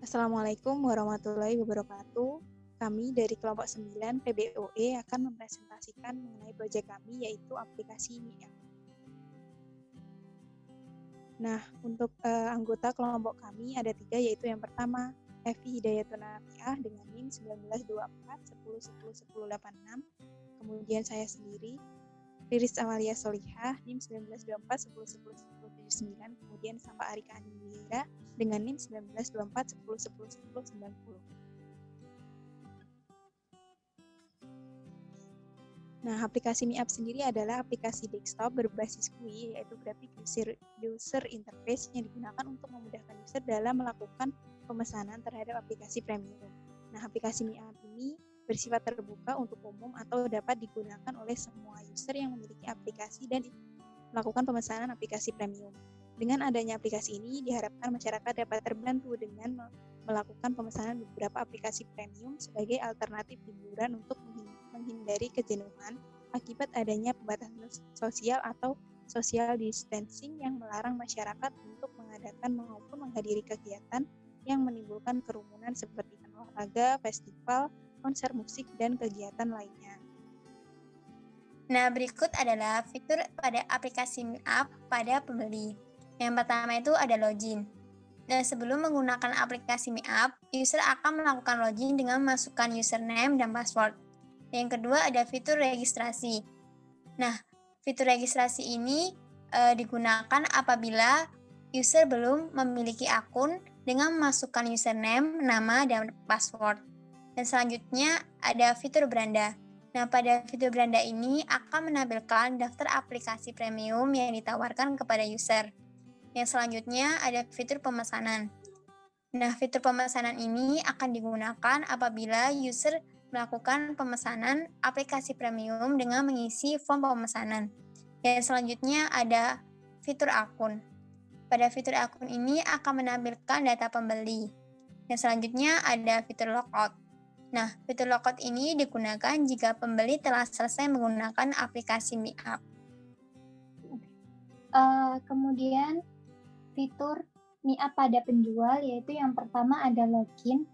Assalamualaikum warahmatullahi wabarakatuh. Kami dari kelompok 9 PBOE akan mempresentasikan mengenai proyek kami, yaitu aplikasi MIAP. Nah, untuk anggota kelompok kami ada 3, yaitu yang pertama Evi Hidayatun Nafiah dengan NIM 1924 10 10 1086. Kemudian saya sendiri Riris Amalia Solihah NIM 1924 10 10 10 79. Kemudian Safa Arika Anindira dengan NIM 1924 10 10 10 90. Nah, aplikasi MIAP sendiri adalah aplikasi desktop berbasis GUI, yaitu graphic user interface yang digunakan untuk memudahkan user dalam melakukan pemesanan terhadap aplikasi premium. Nah, aplikasi MIAP ini bersifat terbuka untuk umum atau dapat digunakan oleh semua user yang memiliki aplikasi dan melakukan pemesanan aplikasi premium. Dengan adanya aplikasi ini, diharapkan masyarakat dapat terbantu dengan melakukan pemesanan beberapa aplikasi premium sebagai alternatif hiburan untuk menghindari kejenuhan akibat adanya pembatasan sosial atau social distancing yang melarang masyarakat untuk mengadakan maupun menghadiri kegiatan yang menimbulkan kerumunan seperti olahraga, festival, konser musik, dan kegiatan lainnya. Nah, berikut adalah fitur pada aplikasi MIAP pada pembeli. Yang pertama itu ada login. Dan sebelum menggunakan aplikasi MIAP, user akan melakukan login dengan memasukkan username dan password. Yang kedua ada fitur registrasi. Nah, fitur registrasi ini digunakan apabila user belum memiliki akun dengan memasukkan username, nama, dan password. Dan selanjutnya ada fitur beranda. Nah, pada fitur beranda ini akan menampilkan daftar aplikasi premium yang ditawarkan kepada user. Yang selanjutnya ada fitur pemesanan. Nah, fitur pemesanan ini akan digunakan apabila user melakukan pemesanan aplikasi premium dengan mengisi form pemesanan. Yang selanjutnya ada fitur akun. Pada fitur akun ini akan menampilkan data pembeli. Yang selanjutnya ada fitur logout. Nah, fitur logout ini digunakan jika pembeli telah selesai menggunakan aplikasi MIAP. Kemudian fitur MIAP pada penjual, yaitu yang pertama ada login,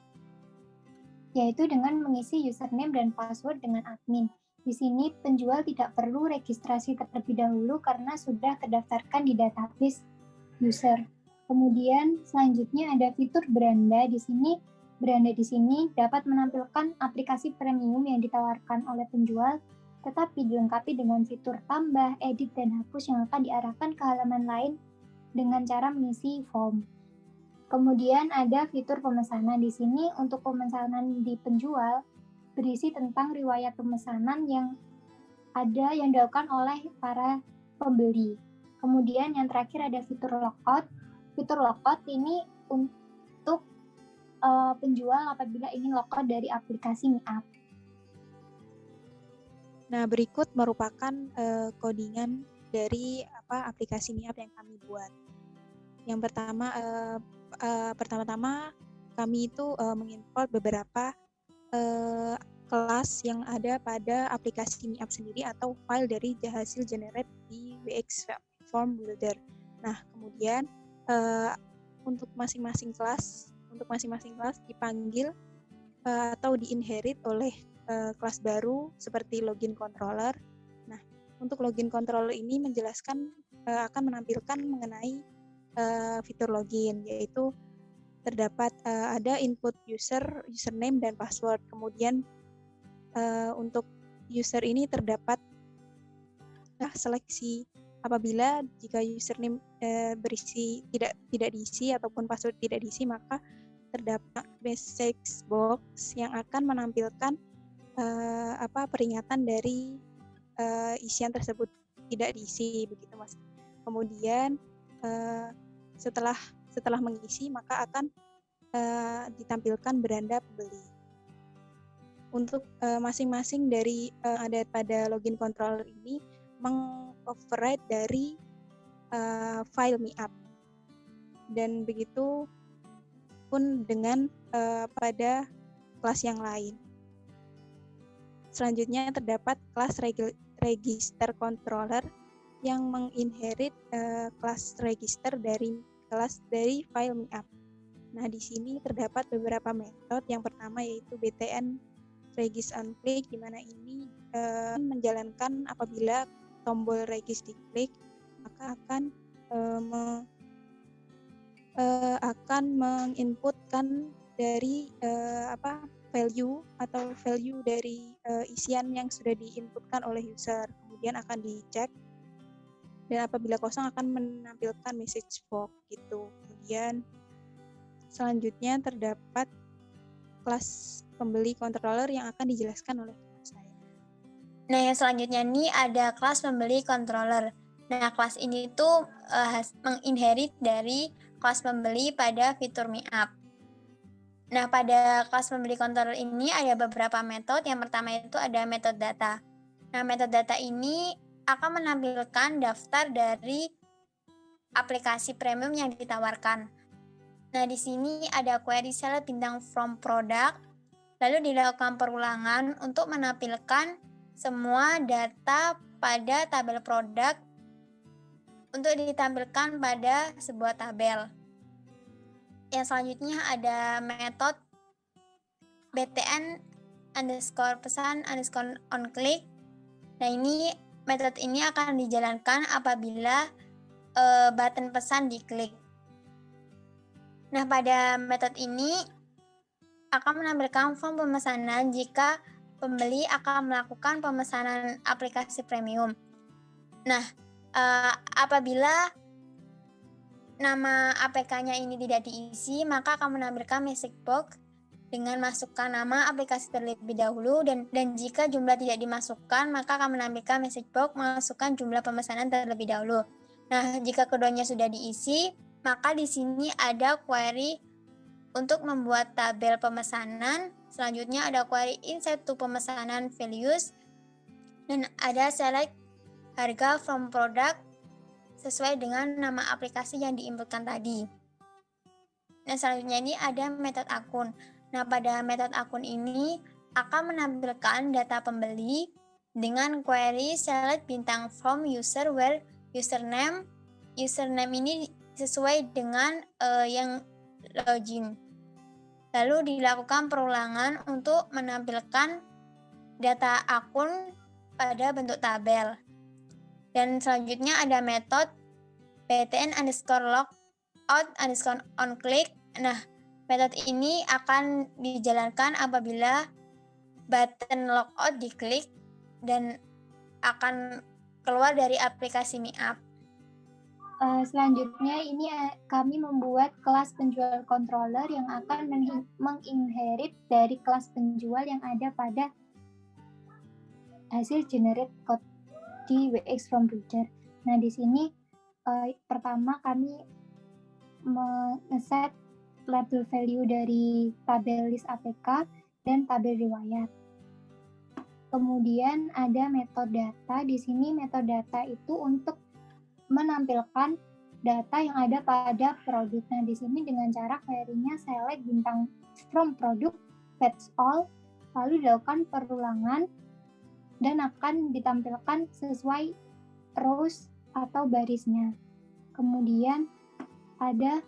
yaitu dengan mengisi username dan password dengan admin. Di sini penjual tidak perlu registrasi terlebih dahulu karena sudah terdaftarkan di database user. Kemudian selanjutnya ada fitur beranda. Beranda di sini dapat menampilkan aplikasi premium yang ditawarkan oleh penjual, tetapi dilengkapi dengan fitur tambah, edit, dan hapus yang akan diarahkan ke halaman lain dengan cara mengisi form. Kemudian ada fitur pemesanan. Di sini untuk pemesanan di penjual berisi tentang riwayat pemesanan yang dilakukan oleh para pembeli. Kemudian yang terakhir ada fitur logout. Fitur logout ini untuk penjual apabila ingin logout dari aplikasi MIAP. Nah, berikut merupakan codingan dari aplikasi MIAP yang kami buat. Yang pertama-tama kami itu mengimport beberapa kelas yang ada pada aplikasi MIAP sendiri atau file dari hasil generate di WX Form Builder. Nah, kemudian untuk masing-masing kelas dipanggil atau di-inherit oleh kelas baru seperti login controller. Nah, untuk login controller ini menjelaskan akan menampilkan mengenai fitur login, yaitu terdapat ada input username dan password. Kemudian untuk user ini terdapat seleksi apabila jika username berisi tidak diisi ataupun password tidak diisi, maka terdapat message box yang akan menampilkan peringatan dari isian tersebut tidak diisi, begitu Mas. Kemudian setelah mengisi maka akan ditampilkan beranda pembeli. Untuk masing-masing dari ada pada login controller ini meng-override dari file MIAP, dan begitu pun dengan pada kelas yang lain. Selanjutnya terdapat kelas register controller yang menginherit kelas register dari file MIAP. Nah, di sini terdapat beberapa metode. Yang pertama yaitu BTN Regis on Click, di mana ini menjalankan apabila tombol Regis diklik, maka akan menginputkan dari value dari isian yang sudah diinputkan oleh user. Kemudian akan dicek dan apabila kosong akan menampilkan message box gitu. Kemudian selanjutnya terdapat kelas pembeli controller yang akan dijelaskan oleh teman saya. Nah, yang selanjutnya nih ada kelas pembeli controller. Nah, kelas ini tuh menginherit dari kelas pembeli pada fitur MIUP. Nah, pada kelas pembeli controller ini ada beberapa metode. Yang pertama itu ada metode data. Nah, metode data ini akan menampilkan daftar dari aplikasi premium yang ditawarkan. Nah, di sini ada query select bintang from product, lalu dilakukan perulangan untuk menampilkan semua data pada tabel produk untuk ditampilkan pada sebuah tabel. Yang selanjutnya ada metode btn pesan on click. Nah, metode ini akan dijalankan apabila button pesan diklik. Nah, pada metode ini akan menampilkan form pemesanan jika pembeli akan melakukan pemesanan aplikasi premium. Nah, apabila nama APK-nya ini tidak diisi, maka akan menampilkan message box dengan masukkan nama aplikasi terlebih dahulu, dan jika jumlah tidak dimasukkan, maka akan menampilkan message box masukkan jumlah pemesanan terlebih dahulu. Nah, jika keduanya sudah diisi, maka di sini ada query untuk membuat tabel pemesanan. Selanjutnya ada query insert to pemesanan values, dan ada select harga from product sesuai dengan nama aplikasi yang diinputkan tadi. Nah, selanjutnya ini ada metode akun. Nah, pada metode akun ini akan menampilkan data pembeli dengan query select bintang from user where username ini sesuai dengan yang login. Lalu dilakukan perulangan untuk menampilkan data akun pada bentuk tabel. Dan selanjutnya ada metode btn_logout_on_click. Nah, metode ini akan dijalankan apabila button logout diklik dan akan keluar dari aplikasi MIUP. Selanjutnya ini kami membuat kelas penjual controller yang akan menginherit dari kelas penjual yang ada pada hasil generate code di WX from Browser. Nah, di sini pertama kami men-set label value dari tabel list APK dan tabel riwayat. Kemudian ada metode data. Di sini metode data itu untuk menampilkan data yang ada pada produk. Nah, di sini dengan cara query-nya select bintang from product fetch all, lalu dilakukan perulangan dan akan ditampilkan sesuai rows atau barisnya. Kemudian ada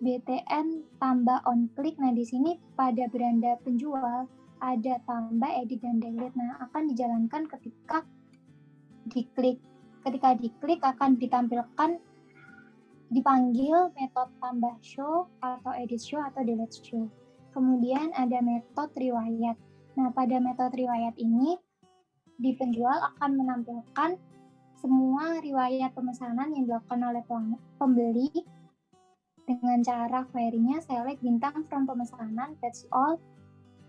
btn tambah on click. Nah, di sini pada beranda penjual ada tambah, edit, dan delete. Nah, akan dijalankan ketika diklik akan dipanggil metode tambah show atau edit show atau delete show. Kemudian ada metode riwayat. Nah, pada metode riwayat ini di penjual akan menampilkan semua riwayat pemesanan yang dilakukan oleh pembeli dengan cara query-nya select bintang from pemesanan fetch all,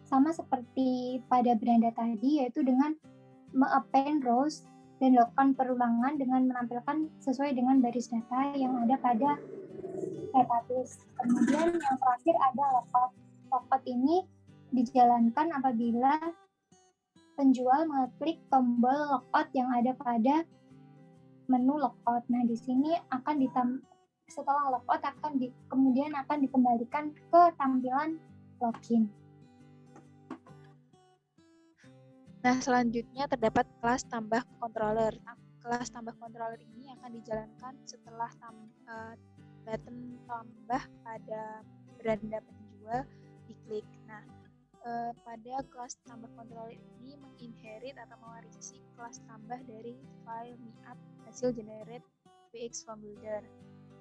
sama seperti pada beranda tadi, yaitu dengan me-append rows dan dilakukan perulangan dengan menampilkan sesuai dengan baris data yang ada pada database. Kemudian yang terakhir ada logout. Logout ini dijalankan apabila penjual mengeklik tombol logout yang ada pada menu logout. Nah, di sini setelah logout kemudian akan dikembalikan ke tampilan login. Nah, selanjutnya terdapat kelas tambah controller. Kelas tambah controller ini akan dijalankan setelah button tambah pada beranda penjual diklik. Nah, pada kelas tambah controller ini menginherit atau mewarisi kelas tambah dari file MIAP hasil generate VX Form Builder.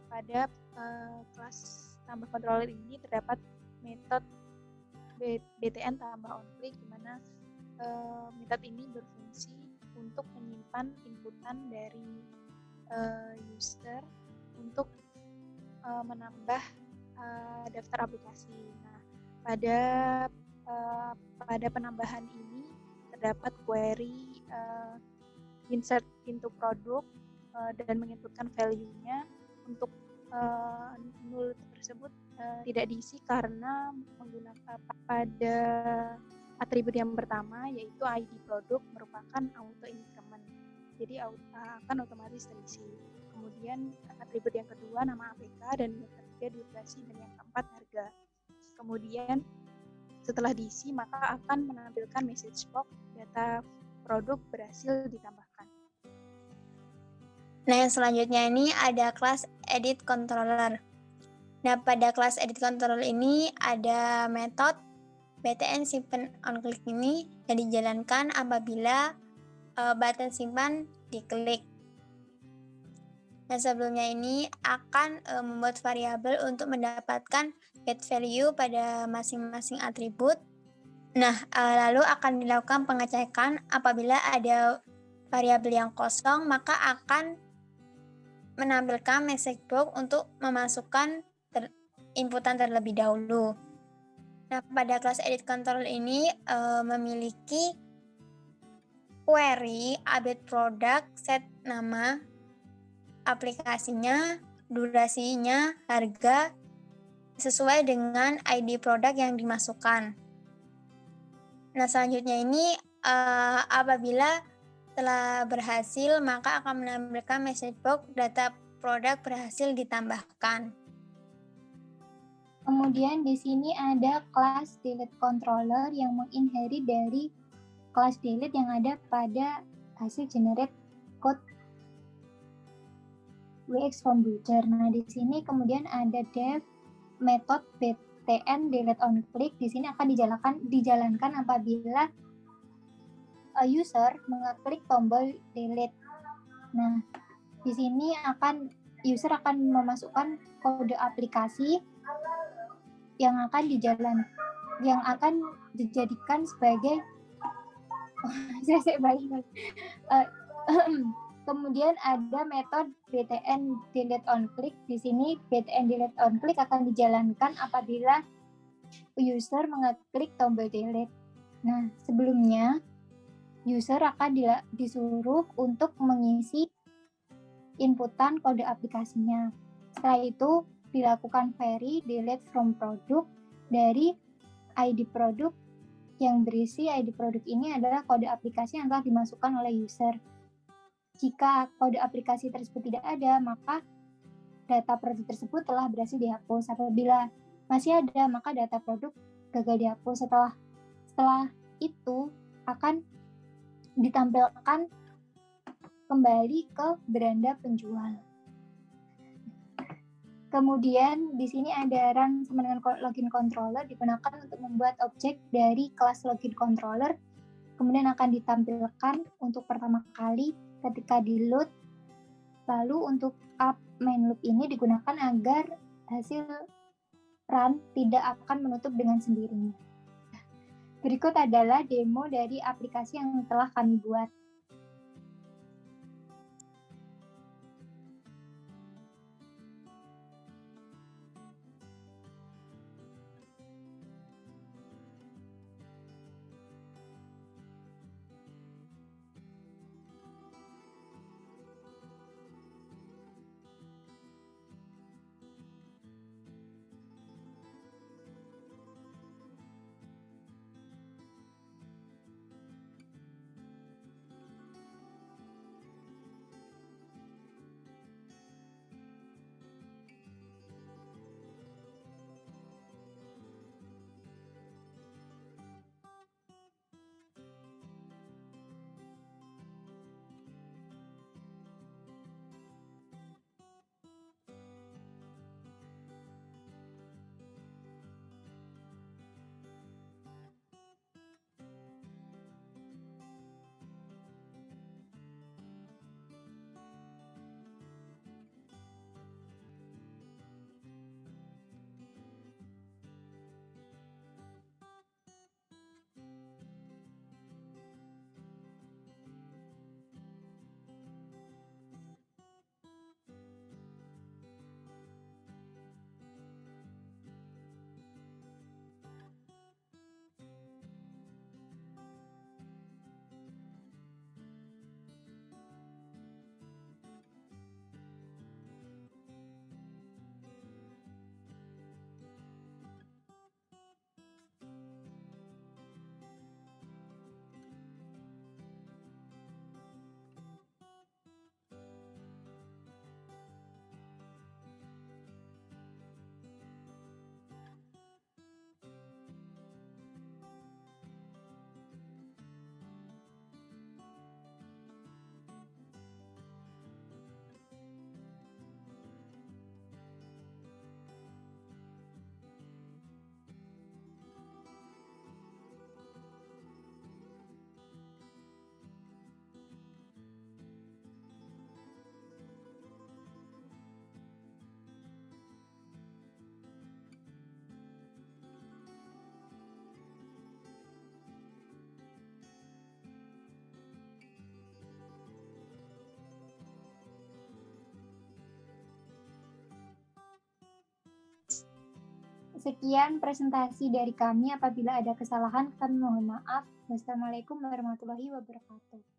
Pada kelas tambah controller ini terdapat metode btn tambah onClick, di mana metode ini berfungsi untuk menyimpan inputan dari user untuk menambah daftar aplikasi. Nah, pada penambahan ini terdapat query insert into product dan menginputkan value-nya. Untuk null tersebut tidak diisi karena menggunakan pada atribut yang pertama, yaitu ID produk, merupakan auto increment, jadi akan otomatis terisi. Kemudian atribut yang kedua nama APK, dan yang ketiga durasi, dan yang keempat harga. Kemudian setelah diisi maka akan menampilkan message box data produk berhasil ditambahkan. Nah, yang selanjutnya ini ada kelas edit controller. Nah, pada kelas edit controller ini ada metode btn simpan onClick ini yang dijalankan apabila button simpan diklik. Nah, sebelumnya ini akan membuat variabel untuk mendapatkan get value pada masing-masing atribut. Nah, lalu akan dilakukan pengecekan apabila ada variabel yang kosong, maka akan menampilkan message box untuk memasukkan inputan terlebih dahulu. Nah, pada kelas edit control ini memiliki query update product, set nama aplikasinya, durasinya, harga, sesuai dengan ID produk yang dimasukkan. Nah, selanjutnya ini apabila telah berhasil, maka akan menampilkan message box data produk berhasil ditambahkan. Kemudian di sini ada kelas delete controller yang menginherit dari kelas delete yang ada pada hasil generate code VX Form Builder. Nah, di sini kemudian ada dev method btn delete onClick. Di sini akan dijalankan apabila user mengeklik tombol delete. Nah, di sini user akan memasukkan kode aplikasi yang akan dijadikan sebagai kemudian ada metode btn delete onClick. Di sini btn delete onClick akan dijalankan apabila user mengeklik tombol delete. Nah, sebelumnya user akan disuruh untuk mengisi inputan kode aplikasinya. Setelah itu dilakukan query delete from product dari ID produk yang berisi ID produk ini adalah kode aplikasi yang telah dimasukkan oleh user. Jika kode aplikasi tersebut tidak ada, maka data produk tersebut telah berhasil dihapus. Apabila masih ada, maka data produk gagal dihapus. Setelah itu akan ditampilkan kembali ke beranda penjual. Kemudian di sini ada run sama dengan login controller, digunakan untuk membuat objek dari kelas login controller, kemudian akan ditampilkan untuk pertama kali ketika di load. Lalu untuk up main loop ini digunakan agar hasil run tidak akan menutup dengan sendirinya. Berikut adalah demo dari aplikasi yang telah kami buat. Sekian presentasi dari kami. Apabila ada kesalahan, kami mohon maaf. Wassalamualaikum warahmatullahi wabarakatuh.